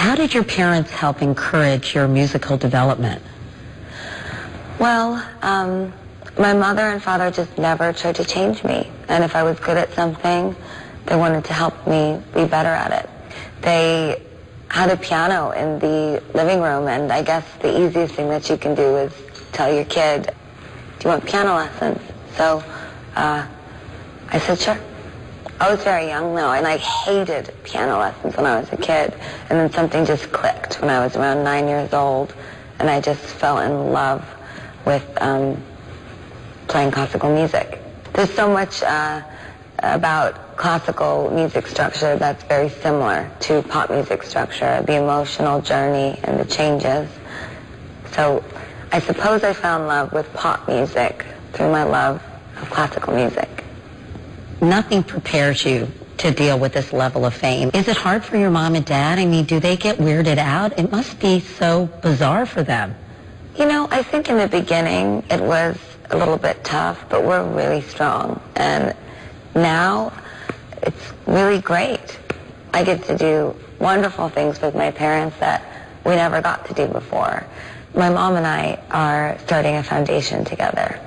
How did your parents help encourage your musical development? Well, my mother and father just never tried to change me. And if I was good at something, they wanted to help me be better at it. They had a piano in the living room, and I guess the easiest thing that you can do is tell your kid, do you want piano lessons? So I said, sure. I was very young, though, and I hated piano lessons when I was a kid. And then something just clicked when I was around 9 years old, and I just fell in love with playing classical music. There's so much about classical music structure that's very similar to pop music structure, the emotional journey and the changes. So I suppose I fell in love with pop music through my love of classical music. Nothing prepares you to deal with this level of fame. Is it hard for your mom and dad? I mean, do they get weirded out? It must be so bizarre for them. You know, I think in the beginning it was a little bit tough, but we're really strong. And now it's really great. I get to do wonderful things with my parents that we never got to do before. My mom and I are starting a foundation together.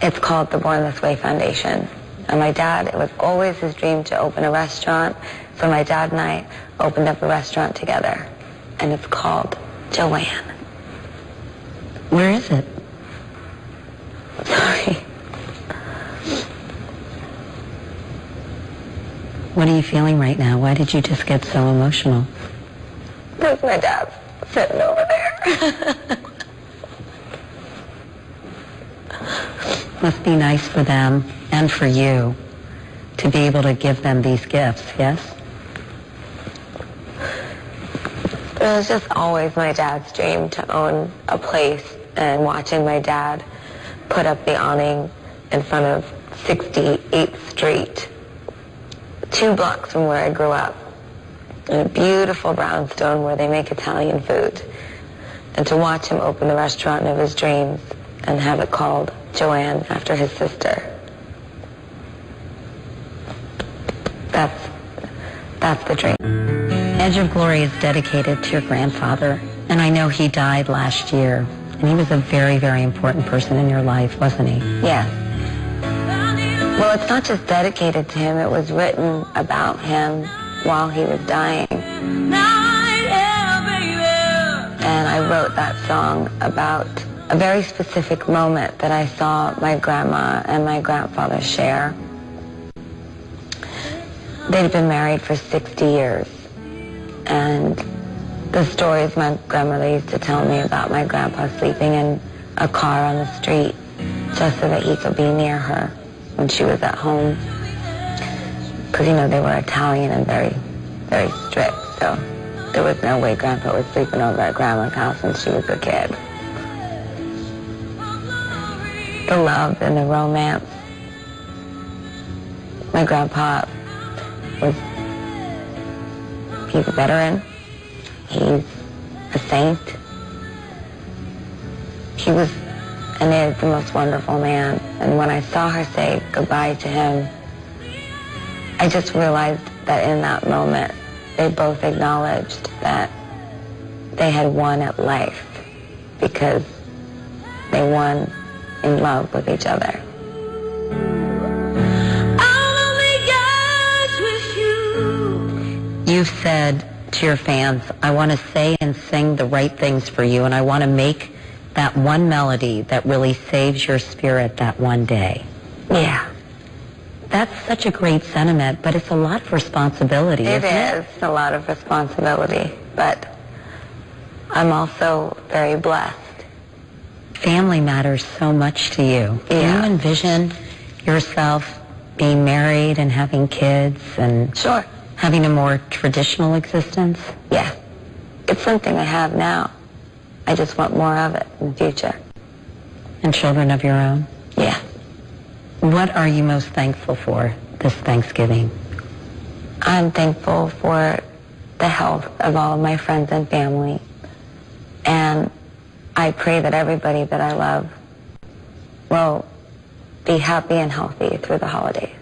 It's called the Born This Way Foundation. And my dad, it was always his dream to open a restaurant. So my dad and I opened up a restaurant together. And it's called Joanne. Where is it? Sorry. What are you feeling right now? Why did you just get so emotional? There's my dad sitting over there. Must be nice for them and for you to be able to give them these gifts, yes? It was just always my dad's dream to own a place, and watching my dad put up the awning in front of 68th Street, 2 blocks from where I grew up, in a beautiful brownstone where they make Italian food, and to watch him open the restaurant of his dreams and have it called Joanne after his sister. That's the dream. Edge of Glory is dedicated to your grandfather, and I know he died last year, and he was a very, very important person in your life, wasn't he? Yes. Well, it's not just dedicated to him, it was written about him while he was dying. And I wrote that song about a very specific moment that I saw my grandma and my grandfather share. They'd been married for 60 years. And the stories my grandmother used to tell me about my grandpa sleeping in a car on the street just so that he could be near her when she was at home. Because, you know, they were Italian and very, very strict. So there was no way Grandpa was sleeping over at Grandma's house when she was a kid. The love and the romance. My grandpa he's a veteran. He's a saint. He was and is the most wonderful man. And when I saw her say goodbye to him, I just realized that in that moment, they both acknowledged that they had won at life because they won in love with each other. You've said to your fans, I want to say and sing the right things for you, and I want to make that one melody that really saves your spirit that one day. Yeah. That's such a great sentiment, but it's a lot of responsibility, isn't it? It is a lot of responsibility, but I'm also very blessed. Family matters so much to you. Yeah. Can you envision yourself being married and having kids and Sure. having a more traditional existence? Yeah. It's something I have now. I just want more of it in the future. And children of your own? Yeah. What are you most thankful for this Thanksgiving? I'm thankful for the health of all of my friends and family. And I pray that everybody that I love will be happy and healthy through the holidays.